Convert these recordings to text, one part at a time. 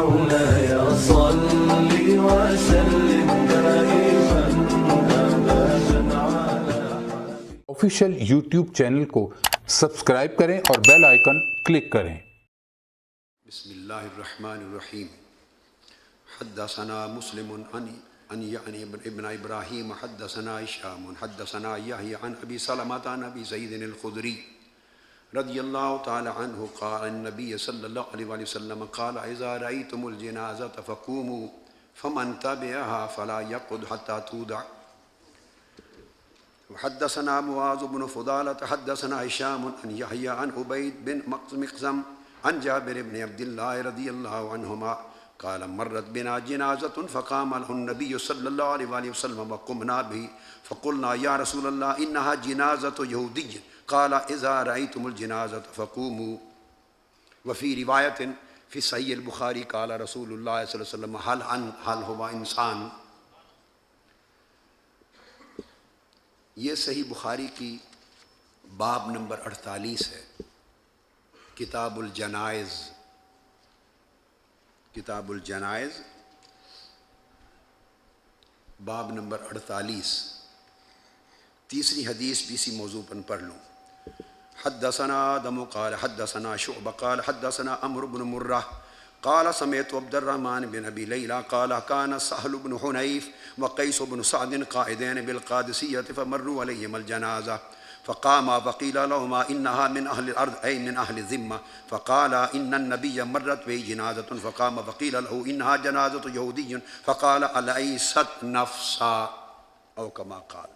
مولاي صل وسلم دائما ابدا على آفیشیل یوٹیوب چینل کو سبسکرائب کریں اور بیل آئیکن کلک کریں۔ بسم اللہ الرحمن الرحیم۔ حدثنا مسلم عن یعنی ابن ابراہیم حدثنا ہشام حدثنا یحیی عن ابی سلمۃ عن ابی سعید الخدری رضی اللہ تعالی عنہ قال النبی صلی اللہ علیہ وآلہ وسلم قال اذا رأیتم الجنازۃ فقوموا فمن تبعها فلا يقعد حتى تودع۔ حدثنا معاذ بن فضالة حدثنا هشام عن يحيى عن عبيد بن مقسم عن جابر بن عبد الله رضي الله عنهما قال مرت بنا جنازة فقام له النبي صلى الله عليه وآله وسلم وقمنا به فقلنا يا رسول الله إنها جنازة يهودي قال إذا رأيتم الجنازة فقوموا۔ وفي رواية في صحيح البخاري قال رسول الله صلى الله عليه وسلم هل هو إنسان۔ یہ صحیح بخاری کی باب نمبر 48 ہے، کتاب الجنائز باب نمبر 48۔ تیسری حدیث بھی اسی موضوع پر پڑھ لوں۔ حدثنا آدم قال حدثنا شعبہ قال حدثنا عمرو بن مرہ قال سمعت عبد الرحمن بن ابی لیلى قال كان سهل بن حنيف وقيس بن سعد قائدين بالقادسية فمروا عليهم الجنازة فقام وقيل لهما إنها من أهل الأرض أي من أهل الذمة فقال إن النبي مرت به جنازة فقام وقيل له إنها جنازة يهودي فقال أليست نفسا أو كما قال۔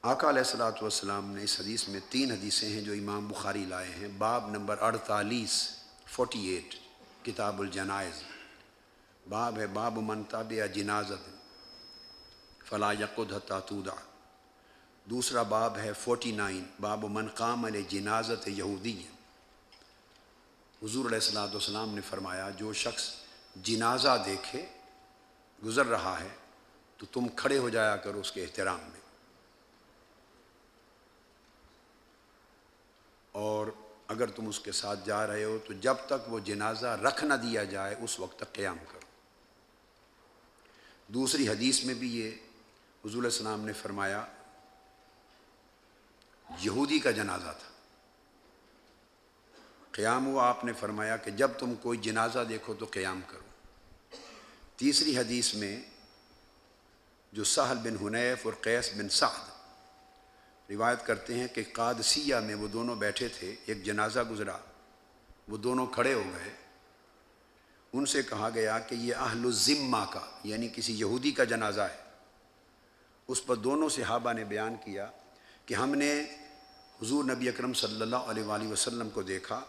آقا علیہ الصلوۃ والسلام نے اس حدیث میں 3 حدیثیں ہیں جو امام بخاری لائے ہیں۔ باب نمبر 48 کتاب الجنائز، باب ہے باب من تبع جنازت فلا یقعد حتی تودع۔ دوسرا باب ہے 49 باب من قام لجنازت یہودی۔ حضور علیہ الصلوۃ والسلام نے فرمایا جو شخص جنازہ دیکھے گزر رہا ہے تو تم کھڑے ہو جایا کرو اس کے احترام میں، اور اگر تم اس کے ساتھ جا رہے ہو تو جب تک وہ جنازہ رکھ نہ دیا جائے اس وقت تک قیام کرو۔ دوسری حدیث میں بھی یہ حضور علیہ السلام نے فرمایا، یہودی کا جنازہ تھا، قیام ہوا، آپ نے فرمایا کہ جب تم کوئی جنازہ دیکھو تو قیام کرو۔ تیسری حدیث میں جو سہل بن حنیف اور قیس بن سعد روایت کرتے ہیں کہ قادسیہ میں وہ دونوں بیٹھے تھے، ایک جنازہ گزرا، وہ دونوں کھڑے ہو گئے، ان سے کہا گیا کہ یہ اہل الذمہ کا یعنی کسی یہودی کا جنازہ ہے۔ اس پر دونوں صحابہ نے بیان کیا کہ ہم نے حضور نبی اکرم صلی اللہ علیہ وآلہ وسلم کو دیکھا،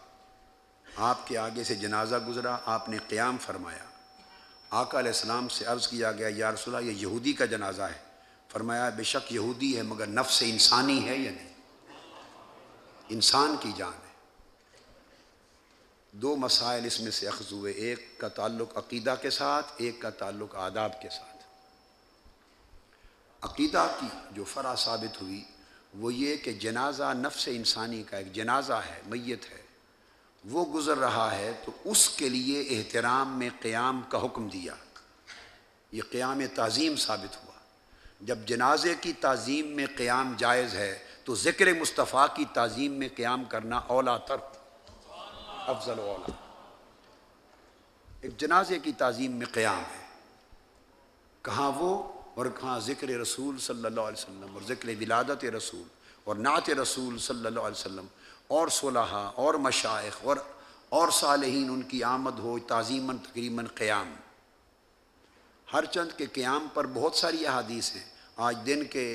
آپ کے آگے سے جنازہ گزرا، آپ نے قیام فرمایا، آقا علیہ السلام سے عرض کیا گیا یا رسول اللہ یہ یہودی کا جنازہ ہے، فرمایا بے شک یہودی ہے مگر نفس انسانی ہے یا نہیں، انسان کی جان ہے۔ 2 مسائل اس میں سے اخذ ہوئے، ایک کا تعلق عقیدہ کے ساتھ، ایک کا تعلق آداب کے ساتھ۔ عقیدہ کی جو فرع ثابت ہوئی وہ یہ کہ جنازہ نفس انسانی کا ایک جنازہ ہے، میت ہے، وہ گزر رہا ہے تو اس کے لیے احترام میں قیام کا حکم دیا، یہ قیام تعظیم ثابت ہوا۔ جب جنازے کی تعظیم میں قیام جائز ہے تو ذکر مصطفیٰ کی تعظیم میں قیام کرنا اولیٰ تر، افضل و اولیٰ۔ ایک جنازے کی تعظیم میں قیام ہے، کہاں وہ اور کہاں ذکر رسول صلی اللہ علیہ وسلم اور ذکر ولادت رسول اور نعت رسول صلی اللہ علیہ وسلم اور صلحاء اور مشائخ اور صالحین ان کی آمد ہو تعظیماً تقریباً قیام۔ ہر چند کے قیام پر بہت ساری احادیث ہیں، آج دن کے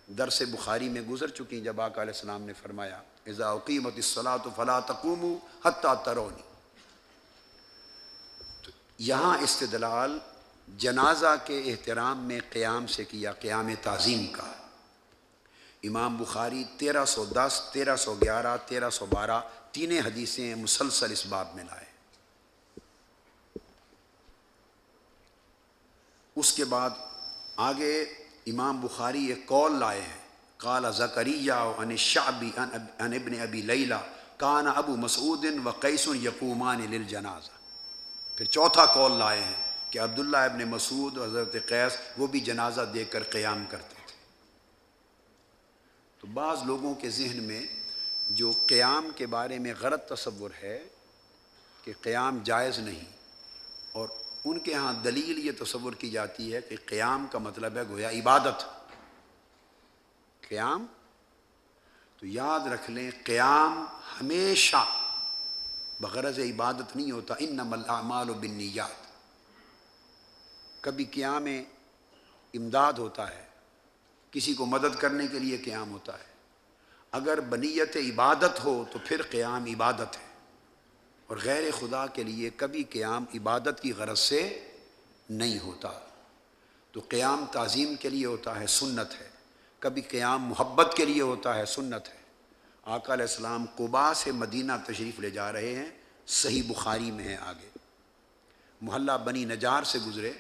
درس بخاری میں گزر چکی جب آقا علیہ السلام نے فرمایا اذا اقیمت الصلاۃ فلا تقوموا حتی ترونی۔ تو یہاں استدلال جنازہ کے احترام میں قیام سے کیا، قیام تعظیم کا۔ امام بخاری 1310 1311 1312 تینیں حدیثیں مسلسل اس باب میں لائے۔ اس کے بعد آگے امام بخاری ایک قول لائے ہیں، قال زکریا عن الشعبی عن ابن ابی لیلہ کان ابو مسعود و قیس یقومان للجنازہ. پھر چوتھا قول لائے ہیں کہ عبداللہ ابن مسعود و حضرت قیس وہ بھی جنازہ دیکھ کر قیام کرتے تھے. تو بعض لوگوں کے ذہن میں جو قیام کے بارے میں غلط تصور ہے کہ قیام جائز نہیں، اور ان کے ہاں دلیل یہ تصور کی جاتی ہے کہ قیام کا مطلب ہے گویا عبادت. قیام تو یاد رکھ لیں، قیام ہمیشہ بغرض عبادت نہیں ہوتا. انما الاعمال بالنیات. کبھی قیام امداد ہوتا ہے، کسی کو مدد کرنے کے لیے قیام ہوتا ہے. اگر بنیت عبادت ہو تو پھر قیام عبادت ہے، اور غیر خدا کے لیے کبھی قیام عبادت کی غرض سے نہیں ہوتا. تو قیام تعظیم کے لیے ہوتا ہے، سنت ہے. کبھی قیام محبت کے لیے ہوتا ہے، سنت ہے. آقا علیہ السلام قباء سے مدینہ تشریف لے جا رہے ہیں، صحیح بخاری میں ہے. آگے محلہ بنی نجار سے گزرے،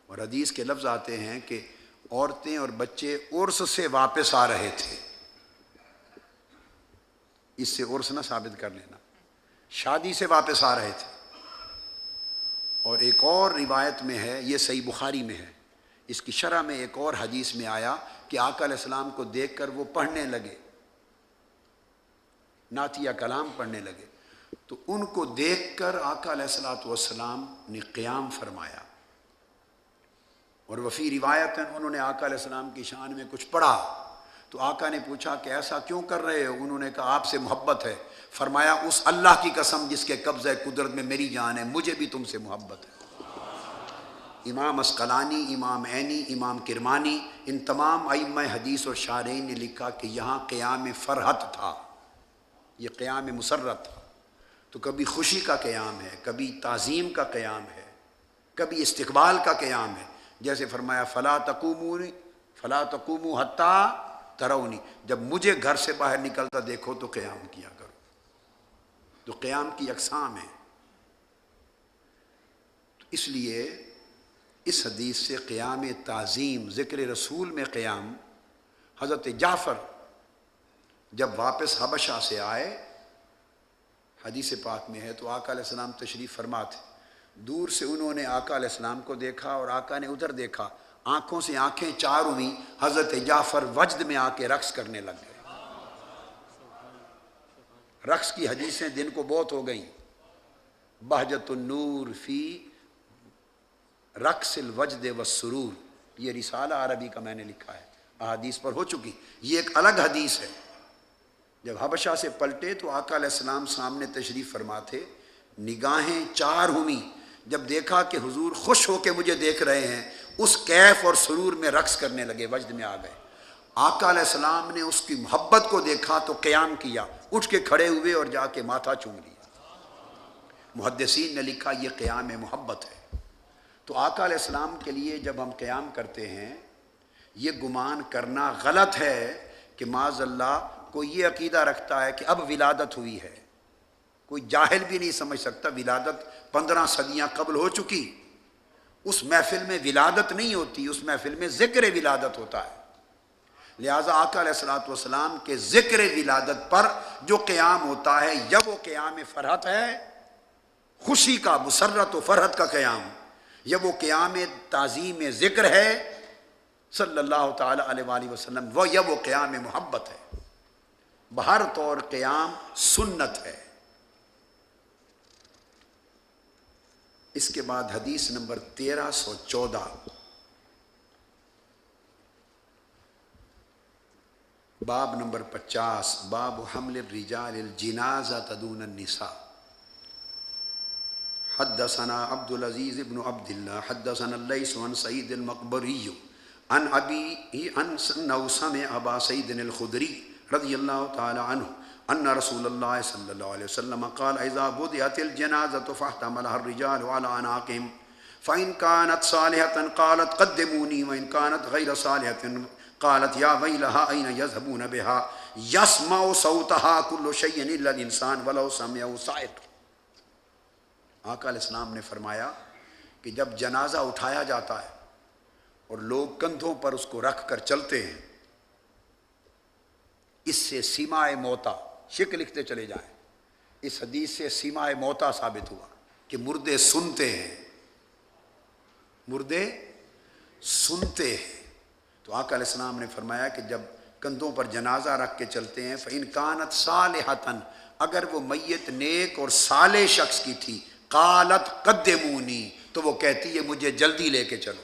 اور حدیث کے لفظ آتے ہیں کہ عورتیں اور بچے عرس سے واپس آ رہے تھے. اس سے عرس نہ ثابت کر لینا، شادی سے واپس آ رہے تھے. اور ایک اور روایت میں ہے، یہ صحیح بخاری میں ہے، اس کی شرح میں ایک اور حدیث میں آیا کہ آقا علیہ السلام کو دیکھ کر وہ پڑھنے لگے، نعتیہ کلام پڑھنے لگے. تو ان کو دیکھ کر آقا علیہ السلام نے قیام فرمایا. اور وفی روایت انہوں نے آقا علیہ السلام کی شان میں کچھ پڑھا. تو آقا نے پوچھا کہ ایسا کیوں کر رہے ہو؟ انہوں نے کہا آپ سے محبت ہے. فرمایا اس اللہ کی قسم جس کے قبضہ قدرت میں میری جان ہے، مجھے بھی تم سے محبت ہے. امام اسقلانی، امام عینی، امام کرمانی، ان تمام ائمہ حدیث اور شارحین نے لکھا کہ یہاں قیام فرحت تھا، یہ قیام مسرت تھا. تو کبھی خوشی کا قیام ہے، کبھی تعظیم کا قیام ہے، کبھی استقبال کا قیام ہے. جیسے فرمایا فلا تقوموا حتی ترونی، جب مجھے گھر سے باہر نکلتا دیکھو تو قیام کیا کرو. تو قیام کی اقسام ہیں. تو اس لیے اس حدیث سے قیام تعظیم، ذکر رسول میں قیام. حضرت جعفر جب واپس حبشہ سے آئے، حدیث پاک میں ہے، تو آقا علیہ السلام تشریف فرما تھے. دور سے انہوں نے آقا علیہ السلام کو دیکھا اور آقا نے ادھر دیکھا، آنکھوں سے آنکھیں چار ہوئیں. حضرت جعفر وجد میں آ کے رقص کرنے لگ گئے. رقص کی حدیثیں دن کو بہت ہو گئیں. بہجت النور فی رقص الوجد والسرور، یہ رسالہ عربی کا میں نے لکھا ہے، احادیث پر ہو چکی. یہ ایک الگ حدیث ہے. جب حبشہ سے پلٹے تو آقا علیہ السلام سامنے تشریف فرما تھے، نگاہیں چار ہوئیں. جب دیکھا کہ حضور خوش ہو کے مجھے دیکھ رہے ہیں، اس کیف اور سرور میں رقص کرنے لگے، وجد میں آ گئے. آقا علیہ السلام نے اس کی محبت کو دیکھا تو قیام کیا، اٹھ کے کھڑے ہوئے اور جا کے ماتھا چوم لیا. محدثین نے لکھا یہ قیام محبت ہے. تو آقا علیہ السلام کے لیے جب ہم قیام کرتے ہیں، یہ گمان کرنا غلط ہے کہ معاذ اللہ کوئی یہ عقیدہ رکھتا ہے کہ اب ولادت ہوئی ہے. کوئی جاہل بھی نہیں سمجھ سکتا، ولادت 15 صدیاں قبل ہو چکی. اس محفل میں ولادت نہیں ہوتی، اس محفل میں ذکر ولادت ہوتا ہے. لہٰذا آقا علیہ السلام کے ذکر ولادت پر جو قیام ہوتا ہے، یا وہ قیام فرحت ہے، خوشی کا، مسرت و فرحت کا قیام، یا وہ قیام تعظیم ذکر ہے صلی اللہ تعالی علیہ وآلہ وسلم، یا وہ قیام محبت ہے. بہر طور قیام سنت ہے. اس کے بعد حدیث نمبر 1314، باب نمبر 50، باب حمل الرجال الجنازة دون النساء. حدثنا عبد العزيز بن عبد الله حدثنا الليث عن سعيد المقبري عن أبيه أنه سمع أبا سعيد الخدري رضي الله تعالى عنه أن رسول الله صلى الله عليه وسلم قال إذا بدأت الجنازة فاحتملها الرجال على أعناقهم فإن كانت صالحة قالت قدموني وإن كانت غير صالحة قالت يا ويلها أين يذهبون بها يسمع صوتها كل شيء إلا الإنسان ولو سمعه صائق. آقا علیہ السلام نے فرمایا کہ جب جنازہ اٹھایا جاتا ہے اور لوگ کندھوں پر اس کو رکھ کر چلتے ہیں، اس سے سیمائے موتا، شک لکھتے چلے جائیں، اس حدیث سے سیما موتا ثابت ہوا کہ مردے سنتے ہیں، مردے سنتے ہیں۔ تو آقا علیہ السلام نے فرمایا کہ جب کندھوں پر جنازہ رکھ کے چلتے ہیں فَإِنْ كَانَتْ صَالِحَةً، اگر وہ میت نیک اور صالح شخص کی تھی، قالت قدمونی، تو وہ کہتی ہے مجھے جلدی لے کے چلو۔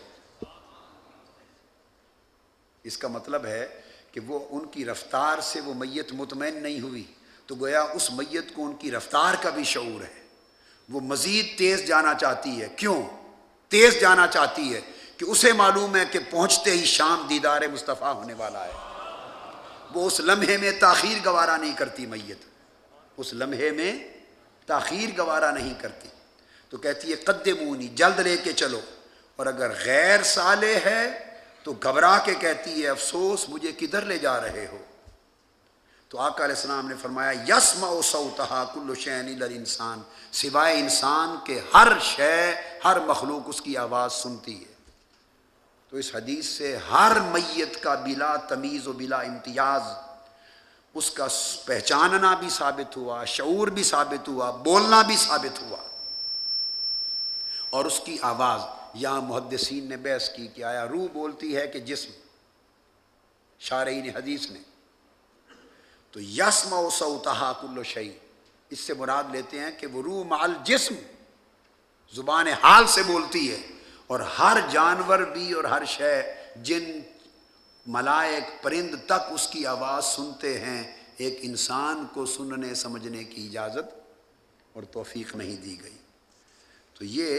اس کا مطلب ہے کہ وہ ان کی رفتار سے وہ میت مطمئن نہیں ہوئی، تو گویا اس میت کو ان کی رفتار کا بھی شعور ہے، وہ مزید تیز جانا چاہتی ہے۔ کیوں تیز جانا چاہتی ہے؟ کہ اسے معلوم ہے کہ پہنچتے ہی شام دیدار مصطفیٰ ہونے والا ہے۔ وہ اس لمحے میں تاخیر گوارا نہیں کرتی، میت اس لمحے میں تاخیر گوارا نہیں کرتی، تو کہتی ہے قدمونی، جلد لے کے چلو۔ اور اگر غیر صالح ہے تو گھبرا کے کہتی ہے افسوس مجھے کدھر لے جا رہے ہو۔ تو آقا علیہ السلام نے فرمایا یسمع صوتہا کل شیء الا الانسان، سوائے انسان کے ہر شے، ہر مخلوق اس کی آواز سنتی ہے۔ تو اس حدیث سے ہر میت کا بلا تمیز و بلا امتیاز اس کا پہچاننا بھی ثابت ہوا، شعور بھی ثابت ہوا، بولنا بھی ثابت ہوا، اور اس کی آواز۔ یہاں محدثین نے بحث کی کہ آیا روح بولتی ہے کہ جسم؟ شارحین حدیث نے تو یسمع صوتہا کل شیء، اس سے مراد لیتے ہیں کہ وہ روح مع الجسم زبان حال سے بولتی ہے، اور ہر جانور بھی اور ہر شے، جن، ملائک، پرند تک اس کی آواز سنتے ہیں۔ ایک انسان کو سننے سمجھنے کی اجازت اور توفیق نہیں دی گئی۔ تو یہ،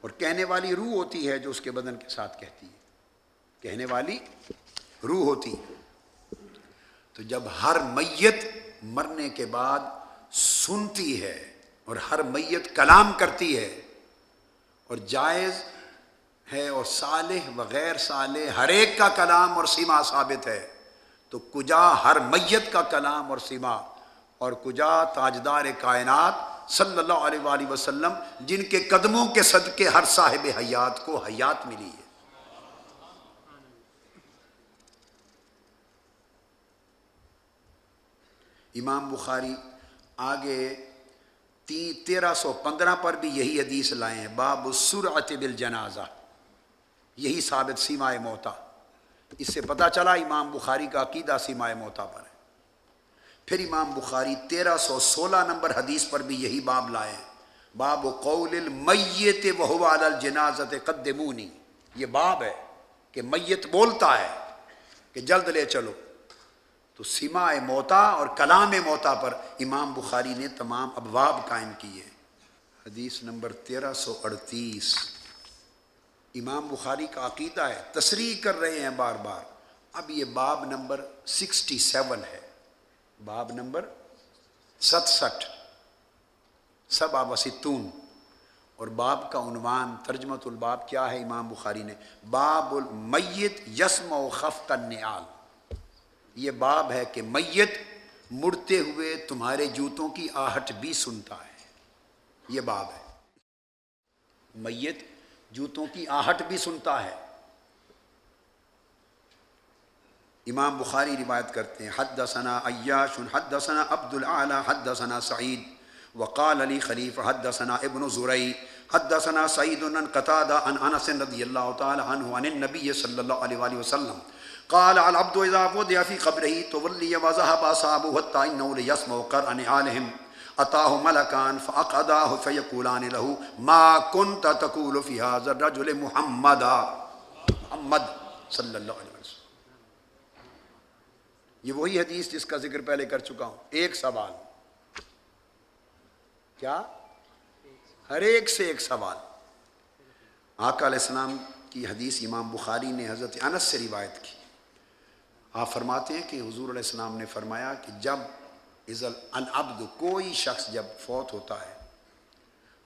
اور کہنے والی روح ہوتی ہے جو اس کے بدن کے ساتھ کہتی ہے، کہنے والی روح ہوتی ہے۔ تو جب ہر میت مرنے کے بعد سنتی ہے اور ہر میت کلام کرتی ہے، اور جائز ہے اور صالح و غیر صالح ہر ایک کا کلام اور سیما ثابت ہے، تو کجا ہر میت کا کلام اور سیما، اور کجا تاجدار کائنات صلی اللہ علیہ وآلہ وسلم جن کے قدموں کے صدقے ہر صاحب حیات کو حیات ملی ہے۔ امام بخاری آگے 1315 پر بھی یہی حدیث لائے ہیں، باب السرعۃ بالجنازہ، یہی ثابت سیمائے موتا۔ اس سے پتہ چلا امام بخاری کا عقیدہ سیمائے موتا پر ہے۔ پھر امام بخاری 1316 نمبر حدیث پر بھی یہی باب لائے ہیں، باب قول المیت وہو علی الجنازۃ قدمونی، یہ باب ہے کہ میت بولتا ہے کہ جلد لے چلو۔ تو سیما موتا اور کلام موتا پر امام بخاری نے تمام ابواب قائم کیے۔ حدیث نمبر 1338 امام بخاری کا عقیدہ ہے، تصریح کر رہے ہیں بار بار۔ اب یہ باب نمبر 67 ہے، باب نمبر 67، 67، اور باب کا عنوان ترجمۃ الباب کیا ہے امام بخاری نے؟ باب المیت یسمع خفق النعال، یہ باب ہے کہ میت مڑتے ہوئے تمہارے جوتوں کی آہٹ بھی سنتا ہے، یہ باب ہے، میت جوتوں کی آہٹ بھی سنتا ہے۔ امام بخاری روایت کرتے ہیں حدثنا عیاش حدثنا عبد الاعلی حدثنا سعید وقال علی خلیفہ حدثنا ابن زرعی حدثنا سعید عن قتادہ عن انس رضی اللہ تعالی عنہ عن النبی صلی اللہ علیہ وآلہ وسلم قال العبد اذا وضع في قبره تولي وذهب اصحابه حتى انه ليسمع قرع نعالهم اتاه ملكان فاقعداه فيقولان له ما كنت تقول في هذا الرجل محمد صلی اللہ علیہ وسلم۔ یہ وہی حدیث جس کا ذکر پہلے کر چکا ہوں۔ ایک سوال، کیا؟ ہر ایک سے ایک سوال۔ آقا علیہ السلام کی حدیث امام بخاری نے حضرت انس سے روایت کی۔ آپ فرماتے ہیں کہ حضور علیہ السلام نے فرمایا کہ جب العبد، کوئی شخص جب فوت ہوتا ہے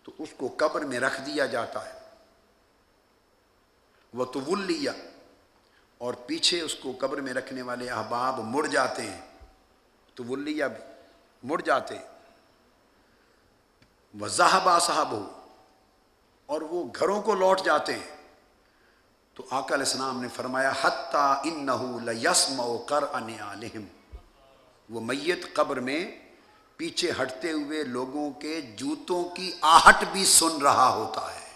تو اس کو قبر میں رکھ دیا جاتا ہے، وَتُوُلِّيَ، اور پیچھے اس کو قبر میں رکھنے والے احباب مڑ جاتے ہیں، تولیہ مڑ جاتے ہیں، وَذَهَبَ أَصْحَابُهُ، اور وہ گھروں کو لوٹ جاتے ہیں۔ تو آقا علیہ السلام نے فرمایا حَتَّى إِنَّهُ لَيَسْمَعُ قَرْعَ نِعَالِهِمْ، وہ میت قبر میں پیچھے ہٹتے ہوئے لوگوں کے جوتوں کی آہٹ بھی سن رہا ہوتا ہے۔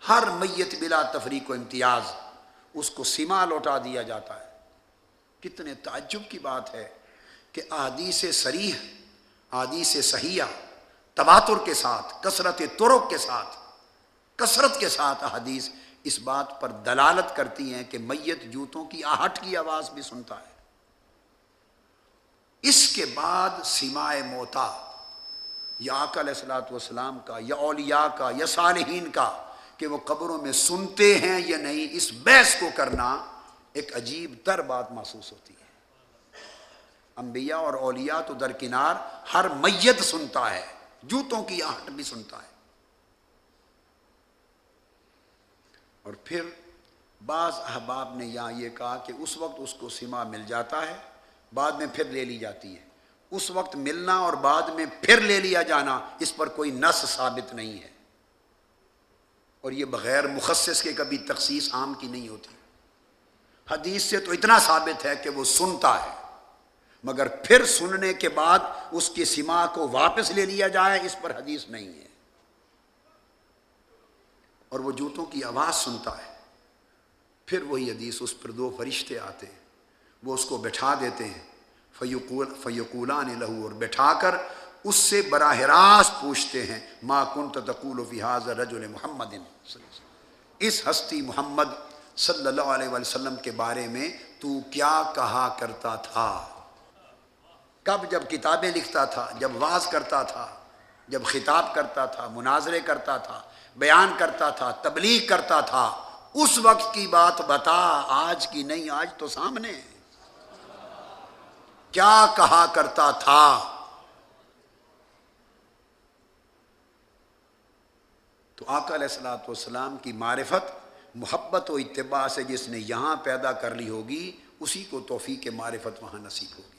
ہر میت بلا تفریق و امتیاز اس کو سما لوٹا دیا جاتا ہے۔ کتنے تعجب کی بات ہے کہ احادیث صریح، احادیث صحیحہ تواتر کے ساتھ، کثرت طرق کے ساتھ، کثرت کے ساتھ احادیث اس بات پر دلالت کرتی ہیں کہ میت جوتوں کی آہٹ کی آواز بھی سنتا ہے۔ اس کے بعد سماع موتا یا آقا علیہ الصلوۃ والسلام کا یا اولیاء کا یا صالحین کا کہ وہ قبروں میں سنتے ہیں یا نہیں، اس بحث کو کرنا ایک عجیب تر بات محسوس ہوتی ہے۔ انبیاء اور اولیاء تو درکنار، ہر میت سنتا ہے، جوتوں کی آہٹ بھی سنتا ہے۔ اور پھر بعض احباب نے یہاں یہ کہا کہ اس وقت اس کو سما مل جاتا ہے، بعد میں پھر لے لی جاتی ہے۔ اس وقت ملنا اور بعد میں پھر لے لیا جانا، اس پر کوئی نص ثابت نہیں ہے، اور یہ بغیر مخصص کے کبھی تخصیص عام کی نہیں ہوتی۔ حدیث سے تو اتنا ثابت ہے کہ وہ سنتا ہے، مگر پھر سننے کے بعد اس کی سماع کو واپس لے لیا جائے، اس پر حدیث نہیں ہے۔ اور وہ جوتوں کی آواز سنتا ہے۔ پھر وہی حدیث، اس پر دو فرشتے آتے ہیں، وہ اس کو بٹھا دیتے ہیں، فیقولان لہو، اور بٹھا کر اس سے براہ راست پوچھتے ہیں، ما کنت تقول فی ھذا الرجل محمد، اس ہستی محمد صلی اللہ علیہ وسلم کے بارے میں تو کیا کہا کرتا تھا؟ کب؟ جب کتابیں لکھتا تھا، جب وعظ کرتا تھا، جب خطاب کرتا تھا، مناظرے کرتا تھا، بیان کرتا تھا، تبلیغ کرتا تھا، اس وقت کی بات بتا، آج کی نہیں، آج تو سامنے ہے۔ کیا کہا کرتا تھا؟ تو آقا علیہ الصلوۃ والسلام کی معرفت، محبت و اتباع سے جس نے یہاں پیدا کر لی ہوگی، اسی کو توفیق معرفت وہاں نصیب ہوگی۔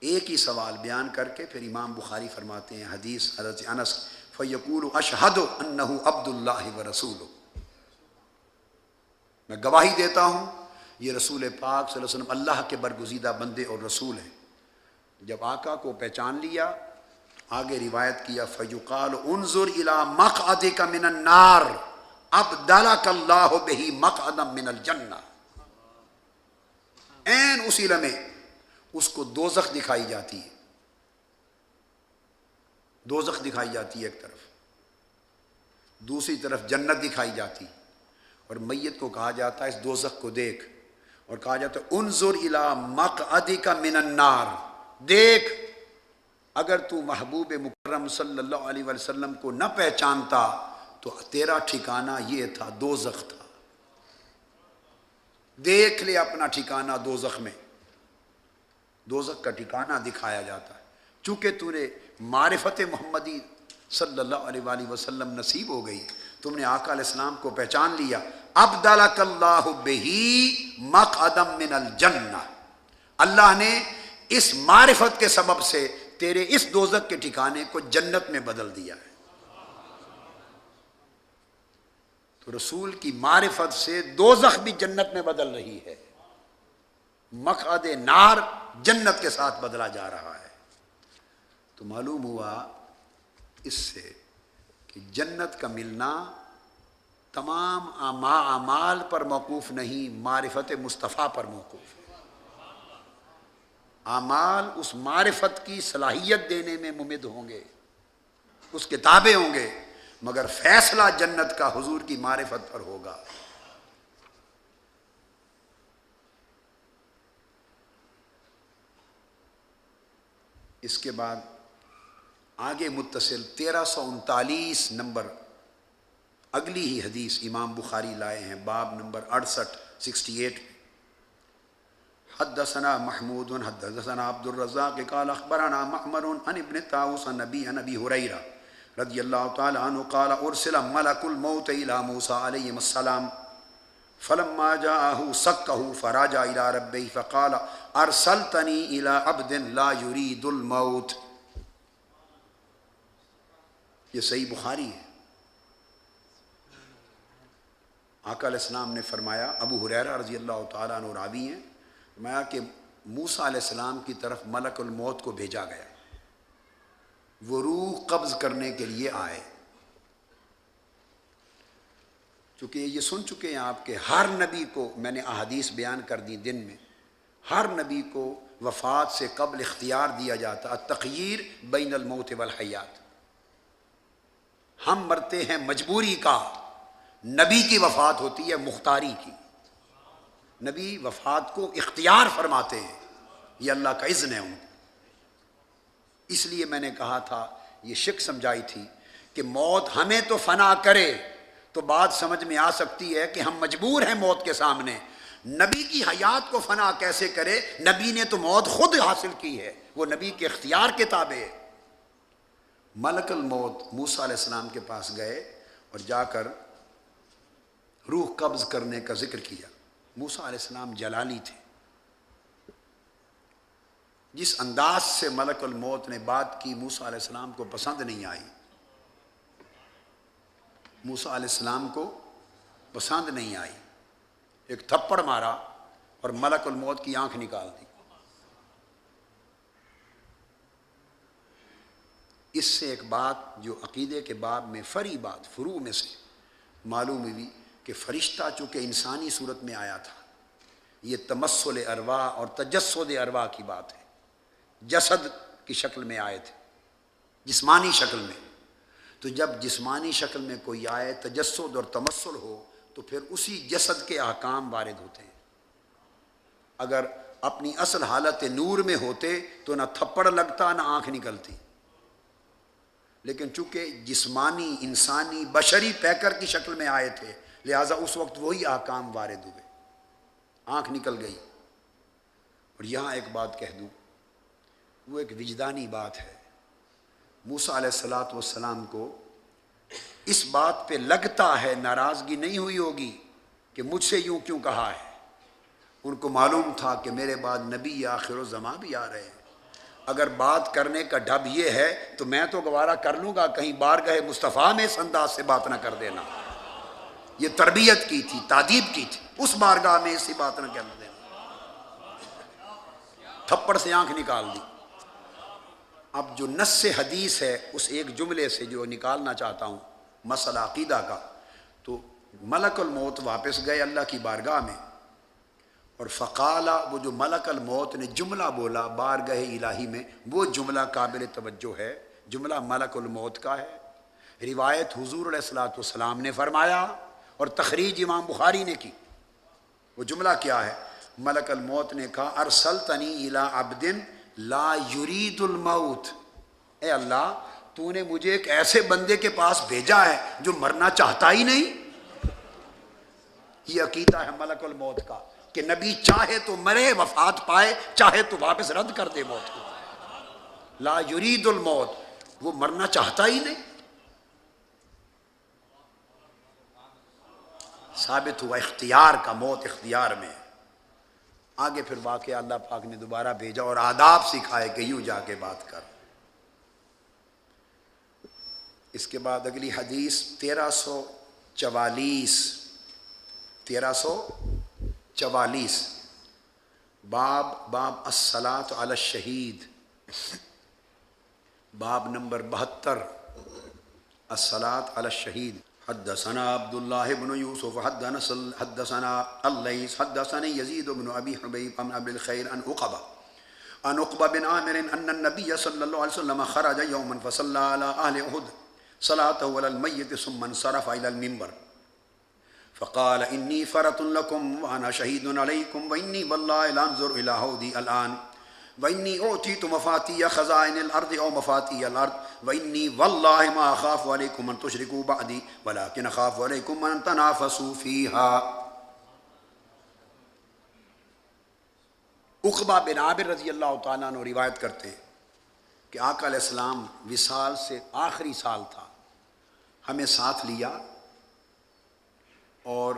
ایک ہی سوال بیان کر کے پھر امام بخاری فرماتے ہیں، حدیث حضرت انس، فیقول اشہد انہ عبد اللہ ورسولہ، میں گواہی دیتا ہوں یہ رسول پاک صلی اللہ علیہ وسلم اللہ کے برگزیدہ بندے اور رسول ہیں۔ جب آقا کو پہچان لیا، آگے روایت کیا، فیقال انظر الی مقعدک من النار ابدلک اللہ بہ مقعدا من الجنہ، عین اسی لمحے اس کو دوزخ دکھائی جاتی ہے، دوزخ دکھائی جاتی ہے ایک طرف، دوسری طرف جنت دکھائی جاتی، اور میت کو کہا جاتا ہے اس دوزخ کو دیکھ، اور کہا جاتا ہے انظر الی مقعدک من النار، دیکھ، اگر تو محبوب مکرم صلی اللہ علیہ وسلم کو نہ پہچانتا تو تیرا ٹھکانہ یہ تھا، دوزخ تھا، دیکھ لے اپنا ٹھکانہ دوزخ میں۔ دوزخ کا ٹھکانہ دکھایا جاتا ہے۔ چونکہ تو نے معرفت محمدی صلی اللہ علیہ وآلہ وسلم نصیب ہو گئی، تم نے آقا علیہ السلام کو پہچان لیا، ابدلک اللہ بہی مقعدا من الجنہ، اللہ نے اس معرفت کے سبب سے تیرے اس دوزخ کے ٹھکانے کو جنت میں بدل دیا ہے۔ تو رسول کی معرفت سے دوزخ بھی جنت میں بدل رہی ہے، مقعد نار جنت کے ساتھ بدلا جا رہا ہے۔ تو معلوم ہوا اس سے کہ جنت کا ملنا تمام اعمال پر موقوف نہیں، معرفت مصطفیٰ پر موقوف ہے۔ اعمال اس معرفت کی صلاحیت دینے میں ممد ہوں گے، اس کے تابع ہوں گے، مگر فیصلہ جنت کا حضور کی معرفت پر ہوگا۔ اس کے بعد آگے متصل 1339 نمبر اگلی ہی حدیث امام بخاری لائے ہیں، باب نمبر 68 حدثنا محمود حدثنا عبد الرزاق قال اخبرنا معمر عن ابن طاووس عن ابي هريره رضی اللہ تعالی عنہ قال ارسل ملک الموت الى موسى علیہ السلام فلما جاءه سكه فراجع الى ربه فقال ارسلتني الى عبد لا يريد الموت۔ یہ صحیح بخاری ہے۔ آقا علیہ السلام نے فرمایا، ابو ہریرہ رضی اللہ تعالیٰ عنہ راوی ہیں، فرمایا کہ موسیٰ علیہ السلام کی طرف ملک الموت کو بھیجا گیا، وہ روح قبض کرنے کے لیے آئے۔ چونکہ یہ سن چکے ہیں آپ کہ ہر نبی کو، میں نے احادیث بیان کر دی دن میں، ہر نبی کو وفات سے قبل اختیار دیا جاتا، التخییر بین الموت والحیات۔ ہم مرتے ہیں مجبوری کا، نبی کی وفات ہوتی ہے مختاری کی۔ نبی وفات کو اختیار فرماتے ہیں، یہ اللہ کا اذن ہے ان کو۔ اس لیے میں نے کہا تھا، یہ شک سمجھائی تھی کہ موت ہمیں تو فنا کرے تو بات سمجھ میں آ سکتی ہے کہ ہم مجبور ہیں موت کے سامنے۔ نبی کی حیات کو فنا کیسے کرے؟ نبی نے تو موت خود حاصل کی ہے، وہ نبی کے اختیار کے تابع ہے۔ ملک الموت موسیٰ علیہ السلام کے پاس گئے اور جا کر روح قبض کرنے کا ذکر کیا۔ موسیٰ علیہ السلام جلالی تھے، جس انداز سے ملک الموت نے بات کی موسیٰ علیہ السلام کو پسند نہیں آئی، موسیٰ علیہ السلام کو پسند نہیں آئی، ایک تھپڑ مارا اور ملک الموت کی آنکھ نکال دی۔ اس سے ایک بات جو عقیدے کے باب میں فرعی بات، فروع میں سے معلوم ہوئی کہ فرشتہ چونکہ انسانی صورت میں آیا تھا، یہ تمثل ارواح اور تجسد ارواح کی بات ہے، جسد کی شکل میں آئے تھے، جسمانی شکل میں۔ تو جب جسمانی شکل میں کوئی آئے، تجسد اور تمثل ہو، تو پھر اسی جسد کے احکام وارد ہوتے ہیں۔ اگر اپنی اصل حالت نور میں ہوتے تو نہ تھپڑ لگتا نہ آنکھ نکلتی، لیکن چونکہ جسمانی انسانی بشری پیکر کی شکل میں آئے تھے، لہٰذا اس وقت وہی احکام وارد ہوئے، آنکھ نکل گئی۔ اور یہاں ایک بات کہہ دوں، وہ ایک وجدانی بات ہے۔ موسیٰ علیہ السلام کو اس بات پہ لگتا ہے ناراضگی نہیں ہوئی ہوگی کہ مجھ سے یوں کیوں کہا ہے۔ ان کو معلوم تھا کہ میرے بعد نبی آخر الزمان بھی آ رہے ہیں، اگر بات کرنے کا ڈھب یہ ہے تو میں تو گوارا کر لوں گا، کہیں بارگاہ مصطفیٰ میں اس انداز سے بات نہ کر دینا۔ یہ تربیت کی تھی، تادیب کی تھی، اس بارگاہ میں ایسی بات نہ کر دینا۔ تھپڑ سے آنکھ نکال دی۔ اب جو نص حدیث ہے اس ایک جملے سے جو نکالنا چاہتا ہوں مسئلہ عقیدہ کا، تو ملک الموت واپس گئے اللہ کی بارگاہ میں، اور فقالا، وہ جو ملک الموت نے جملہ بولا بارگاہ الہی میں، وہ جملہ قابل توجہ ہے، جملہ ملک الموت کا ہے۔ روایت حضور علیہ السلام نے فرمایا اور تخریج امام بخاری نے کی۔ وہ جملہ کیا ہے؟ ملک الموت نے کہا، ارسلتنی الی عبد لا یرید الموت، اے اللہ تو نے مجھے ایک ایسے بندے کے پاس بھیجا ہے جو مرنا چاہتا ہی نہیں۔ یہ عقیدہ ہے ملک الموت کا کہ نبی چاہے تو مرے وفات پائے، چاہے تو واپس رد کر دے موت کو۔ لا یرید الموت، وہ مرنا چاہتا ہی نہیں۔ ثابت ہوا اختیار کا، موت اختیار میں۔ آگے پھر واقعہ اللہ پاک نے دوبارہ بھیجا اور آداب سکھائے کہ یوں جا کے بات کر۔ اس کے بعد اگلی حدیث 1344 باب الصلاۃ علی الشہید، باب نمبر 72 الصلاۃ علی الشہید۔ حدثنا عبد الله بن يوسف حدثنا الليث حدثني يزيد بن ابي حبيب عن ابي الخير عن عقبة بن عامر ان النبي صلى الله عليه وسلم خرج يوما فصلى على اهل احد صلاته على الميت ثم انصرف الى المنبر فقال اني فرط لكم وانا شهيد عليكم واني والله لا انظر الى حوضي الان وإني أوتيت مفاتيح خزائن الأرض أو مفاتيح الأرض وإني والله ما أخاف عليكم أن تشركوا بعدي ولكن أخاف عليكم أن تنافسوا فيها۔ عقبہ بن عامر رضی اللہ تعالیٰ عنہ روایت کرتے ہیں کہ آقا علیہ السلام وصال سے آخری سال تھا، ہمیں ساتھ لیا اور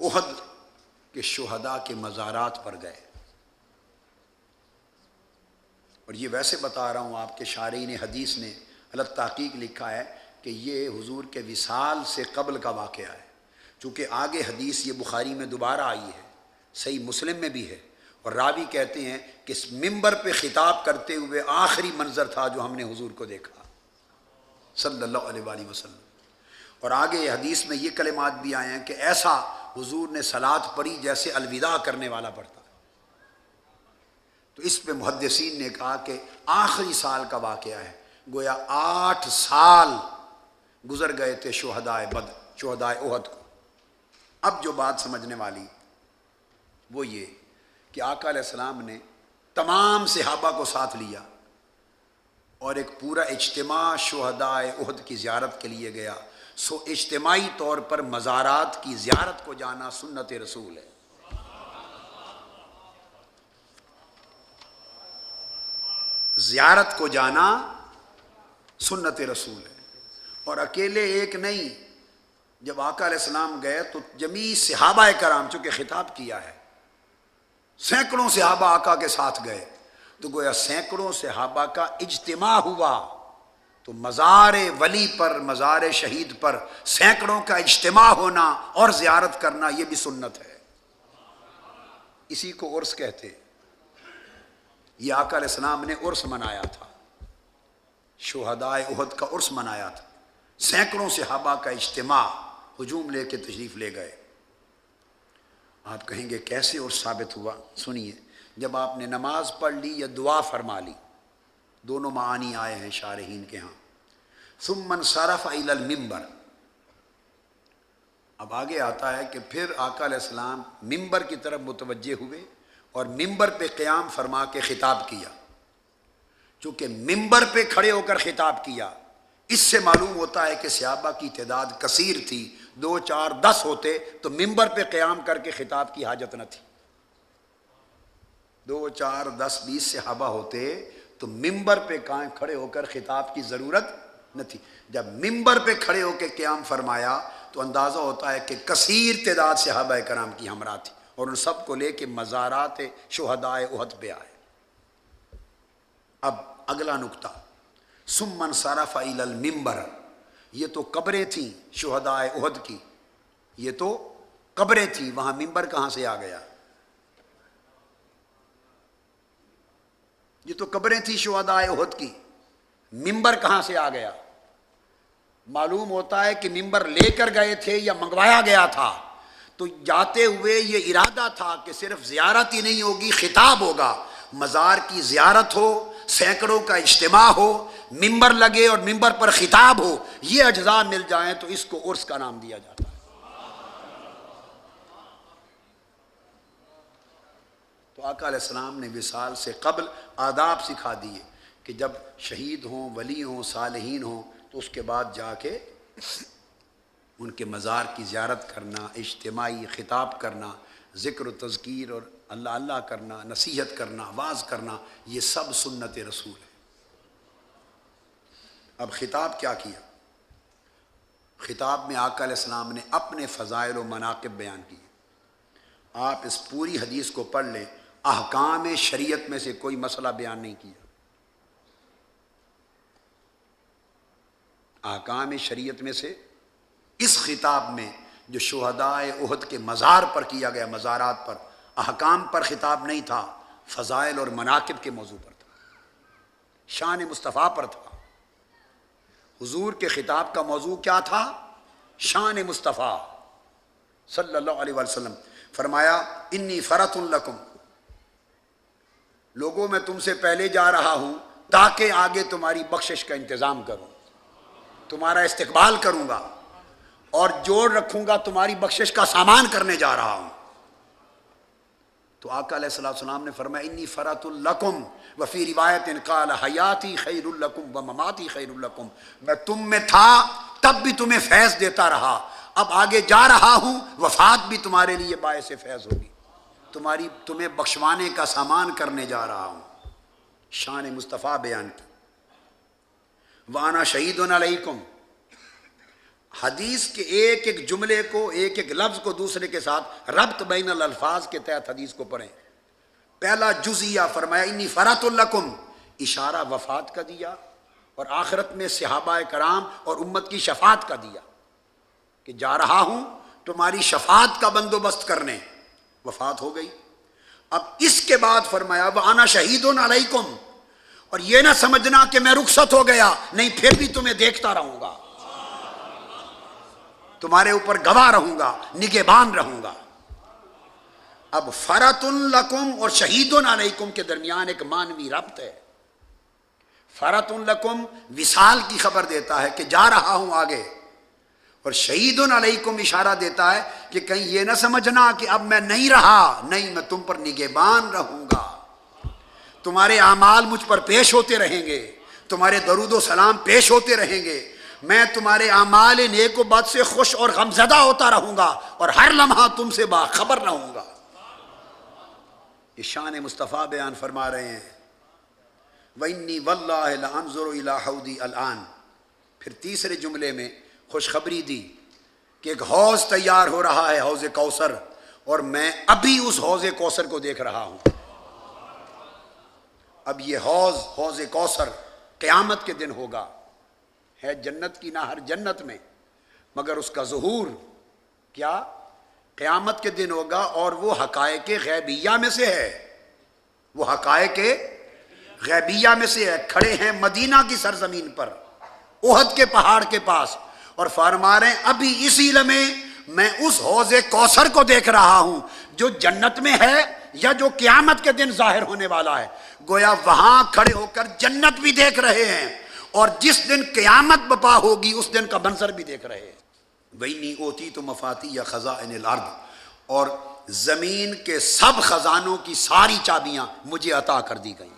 احد کے شہداء کے مزارات پر گئے۔ اور یہ ویسے بتا رہا ہوں، آپ کے شارحین حدیث نے الگ تحقیق لکھا ہے کہ یہ حضور کے وصال سے قبل کا واقعہ ہے۔ چونکہ آگے حدیث یہ بخاری میں دوبارہ آئی ہے، صحیح مسلم میں بھی ہے، اور راوی کہتے ہیں کہ اس ممبر پہ خطاب کرتے ہوئے آخری منظر تھا جو ہم نے حضور کو دیکھا صلی اللہ علیہ وآلہ وسلم۔ اور آگے حدیث میں یہ کلمات بھی آئے ہیں کہ ایسا حضور نے صلاۃ پڑھی جیسے الوداع کرنے والا پڑھتا۔ تو اس پہ محدثین نے کہا کہ آخری سال کا واقعہ ہے، گویا 8 سال گزر گئے تھے شہدائے بدر، شہدائے احد کو۔ اب جو بات سمجھنے والی وہ یہ کہ آقا علیہ السلام نے تمام صحابہ کو ساتھ لیا اور ایک پورا اجتماع شہدائے احد کی زیارت کے لیے گیا۔ سو اجتماعی طور پر مزارات کی زیارت کو جانا سنت رسول ہے۔ زیارت کو جانا سنت رسول ہے، اور اکیلے ایک نہیں، جب آقا علیہ السلام گئے تو جمیع صحابہ کرام، چونکہ خطاب کیا ہے، سینکڑوں صحابہ آقا کے ساتھ گئے، تو گویا سینکڑوں صحابہ کا اجتماع ہوا۔ تو مزار ولی پر، مزار شہید پر سینکڑوں کا اجتماع ہونا اور زیارت کرنا یہ بھی سنت ہے، اسی کو عرس کہتے۔ یہ آقا علیہ السلام نے عرس منایا تھا، شہدائے احد کا عرس منایا تھا، سینکڑوں صحابہ کا اجتماع ہجوم لے کے تشریف لے گئے۔ آپ کہیں گے کیسے عرس ثابت ہوا؟ سنیے، جب آپ نے نماز پڑھ لی یا دعا فرما لی، دونوں معانی آئے ہیں شارحین کے ہاں۔ ثم انصرف الی المنبر، اب آگے آتا ہے کہ پھر آقا علیہ السلام منبر کی طرف متوجہ ہوئے اور منبر پہ قیام فرما کے خطاب کیا۔ چونکہ منبر پہ کھڑے ہو کر خطاب کیا، اس سے معلوم ہوتا ہے کہ صحابہ کی تعداد کثیر تھی، 2 4 10 ہوتے تو منبر پہ قیام کر کے خطاب کی حاجت نہ تھی۔ 2 4 10 20 صحابہ ہوتے تو منبر پہ کھڑے ہو کر خطاب کی ضرورت نہ تھی۔ جب منبر پہ کھڑے ہو کے قیام فرمایا تو اندازہ ہوتا ہے کہ کثیر تعداد صحابہ کرام کی ہمراہ تھی، اور ان سب کو لے کے مزارات شہدائے احد پہ آئے۔ اب اگلا نکتہ، ثم انصرف الی المنبر، یہ تو قبریں تھیں شہدائے احد کی، یہ تو قبریں تھیں، وہاں منبر کہاں سے آ گیا؟ یہ تو قبریں تھیں شہدائے احد کی، منبر کہاں سے آ گیا؟ معلوم ہوتا ہے کہ منبر لے کر گئے تھے یا منگوایا گیا تھا۔ تو جاتے ہوئے یہ ارادہ تھا کہ صرف زیارت ہی نہیں ہوگی، خطاب ہوگا، مزار کی زیارت ہو، سینکڑوں کا اجتماع ہو، منبر لگے اور منبر پر خطاب ہو، یہ اجزاء مل جائیں تو اس کو عرس کا نام دیا جاتا ہے۔ تو آقا علیہ السلام نے وصال سے قبل آداب سکھا دیے کہ جب شہید ہوں، ولی ہوں، صالحین ہوں تو اس کے بعد جا کے ان کے مزار کی زیارت کرنا، اجتماعی خطاب کرنا، ذکر و تذکیر اور اللہ اللہ کرنا، نصیحت کرنا، واعظ کرنا، یہ سب سنت رسول ہے۔ اب خطاب کیا کیا؟ خطاب میں آقا علیہ السلام نے اپنے فضائل و مناقب بیان کیے۔ آپ اس پوری حدیث کو پڑھ لیں، احکام شریعت میں سے کوئی مسئلہ بیان نہیں کیا۔ احکام شریعت میں سے اس خطاب میں جو شہدائے احد کے مزار پر کیا گیا، مزارات پر، احکام پر خطاب نہیں تھا، فضائل اور مناقب کے موضوع پر تھا، شان مصطفیٰ پر تھا۔ حضور کے خطاب کا موضوع کیا تھا؟ شان مصطفیٰ صلی اللہ علیہ وسلم۔ فرمایا انی فرۃ لکم، لوگوں میں تم سے پہلے جا رہا ہوں تاکہ آگے تمہاری بخشش کا انتظام کروں، تمہارا استقبال کروں گا اور جوڑ رکھوں گا، تمہاری بخشش کا سامان کرنے جا رہا ہوں۔ تو آقا علیہ السلام نے فرمایا انی فرۃ لکم، وفی روایت قال حیاتی خیر لکم ومماتی خیر لکم، میں تم میں تھا تب بھی تمہیں فیض دیتا رہا، اب آگے جا رہا ہوں، وفات بھی تمہارے لیے باعث فیض ہوگی، تمہیں بخشوانے کا سامان کرنے جا رہا ہوں۔ شان مصطفیٰ بیان کی۔ وانا شہید علیکم، حدیث کے ایک ایک جملے کو، ایک ایک لفظ کو دوسرے کے ساتھ ربط بین الالفاظ کے تحت حدیث کو پڑھیں۔ پہلا جزیہ فرمایا انی فرۃ لکم، اشارہ وفات کا دیا، اور آخرت میں صحابہ کرام اور امت کی شفاعت کا دیا کہ جا رہا ہوں تمہاری شفاعت کا بندوبست کرنے، وفات ہو گئی۔ اب اس کے بعد فرمایا وَأَنَا شَهِيدٌ عَلَيْكُمْ، اور یہ نہ سمجھنا کہ میں رخصت ہو گیا، نہیں، پھر بھی تمہیں دیکھتا رہوں گا، تمہارے اوپر گواہ رہوں گا، نگہبان رہوں گا۔ اب فرۃ لکم اور شہید علیکم کے درمیان ایک معنوی ربط ہے۔ فرۃ لکم وصال کی خبر دیتا ہے کہ جا رہا ہوں آگے، اور شہید علیکم اشارہ دیتا ہے کہ کہیں یہ نہ سمجھنا کہ اب میں نہیں رہا، نہیں، میں تم پر نگہبان رہوں گا، تمہارے اعمال مجھ پر پیش ہوتے رہیں گے، تمہارے درود و سلام پیش ہوتے رہیں گے، میں تمہارے اعمال نیک و بد سے خوش اور غمزدہ ہوتا رہوں گا، اور ہر لمحہ تم سے باخبر رہوں گا۔ یہ شان مصطفیٰ بیان فرما رہے ہیں۔ وَإِنِّي وَاللَّهِ لَأَنظُرُ إِلَىٰ حَوْضِي الْآن، پھر تیسرے جملے میں خوشخبری دی کہ ایک حوض تیار ہو رہا ہے، حوض کوثر، اور میں ابھی اس حوض کوثر کو دیکھ رہا ہوں۔ اب یہ حوض کوثر قیامت کے دن ہوگا، ہے جنت کی نہر جنت میں، مگر اس کا ظہور کیا قیامت کے دن ہوگا، اور وہ حقائق غیبیہ میں سے ہے، وہ حقائق غیبیہ میں سے ہے۔ کھڑے ہیں مدینہ کی سرزمین پر، احد کے پہاڑ کے پاس، اور فرما رہے ہیں ابھی اسی لمحے میں اس حوض کوثر کو دیکھ رہا ہوں جو جنت میں ہے یا جو قیامت کے دن ظاہر ہونے والا ہے۔ گویا وہاں کھڑے ہو کر جنت بھی دیکھ رہے ہیں، اور جس دن قیامت بپا ہوگی اس دن کا منظر بھی دیکھ رہے ہیں۔ وَإِنِّي أُوتِيتُ مَفَاتِيحَ خَزَائِنِ الْأَرْضِ، اور زمین کے سب خزانوں کی ساری چابیاں مجھے عطا کر دی گئی۔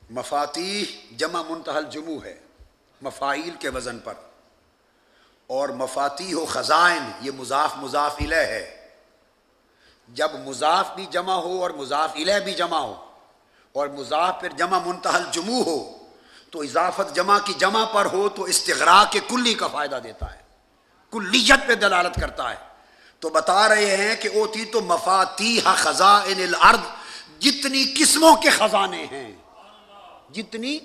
مفاتیح جمع منتہی الجموع ہے، مفاعیل کے وزن پر، اور مفاتیح و خزائن یہ مضاف مضاف الیہ ہے۔ جب مضاف بھی جمع ہو اور مضاف الیہ بھی جمع ہو، اور مضاف پھر جمع منتہی الجموع ہو، تو اضافت جمع کی جمع پر ہو تو استغراق کلی کا فائدہ دیتا ہے، کلیت پہ دلالت کرتا ہے۔ تو بتا رہے ہیں کہ اوتی تو مفاتیح خزائن الارض، جتنی قسموں کے خزانے ہیں، جتنی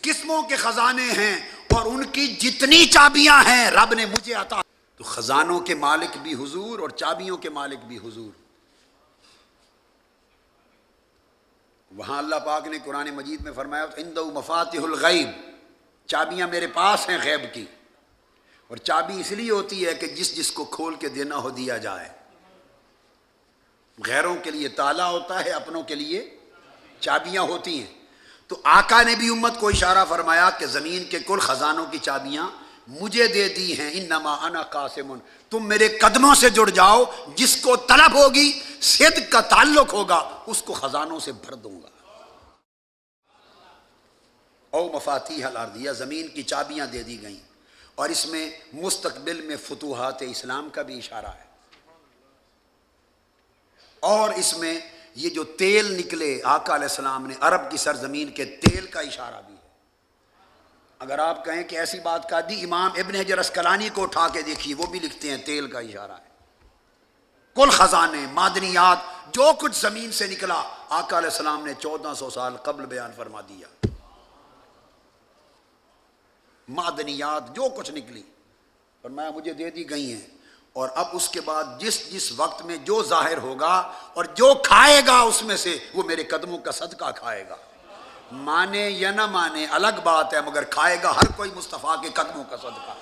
قسموں کے خزانے ہیں، اور ان کی جتنی چابیاں ہیں رب نے مجھے عطا۔ تو خزانوں کے مالک بھی حضور اور چابیوں کے مالک بھی حضور۔ وہاں اللہ پاک نے قرآن مجید میں فرمایا عندہ مفاتیح الغیب، چابیاں میرے پاس ہیں غیب کی، اور چابی اس لیے ہوتی ہے کہ جس کو کھول کے دینا ہو دیا جائے۔ غیروں کے لیے تالا ہوتا ہے، اپنوں کے لیے چابیاں ہوتی ہیں۔ تو آقا نے بھی امت کو اشارہ فرمایا کہ زمین کے کل خزانوں کی چابیاں مجھے دے دی ہیں، انما انا قاسم، تم میرے قدموں سے جڑ جاؤ، جس کو طلب ہوگی، صدق کا تعلق ہوگا، اس کو خزانوں سے بھر دوں گا۔ او مفاتیح الارض، یا زمین کی چابیاں دے دی گئیں، اور اس میں مستقبل میں فتوحات اسلام کا بھی اشارہ ہے، اور اس میں یہ جو تیل نکلے آقا علیہ السلام نے عرب کی سرزمین کے تیل کا اشارہ بھی ہے۔ اگر آپ کہیں کہ ایسی بات کا دی، امام ابن حجر اسقلانی کو اٹھا کے دیکھیے، وہ بھی لکھتے ہیں تیل کا اشارہ ہے۔ کل خزانے، معدنیات، جو کچھ زمین سے نکلا آقا علیہ السلام نے 1400 سال قبل بیان فرما دیا۔ معدنیات جو کچھ نکلی فرمایا مجھے دے دی گئی ہیں، اور اب اس کے بعد جس وقت میں جو ظاہر ہوگا اور جو کھائے گا اس میں سے وہ میرے قدموں کا صدقہ کھائے گا۔ مانے یا نہ مانے الگ بات ہے، مگر کھائے گا ہر کوئی مصطفیٰ کے قدموں کا صدقہ۔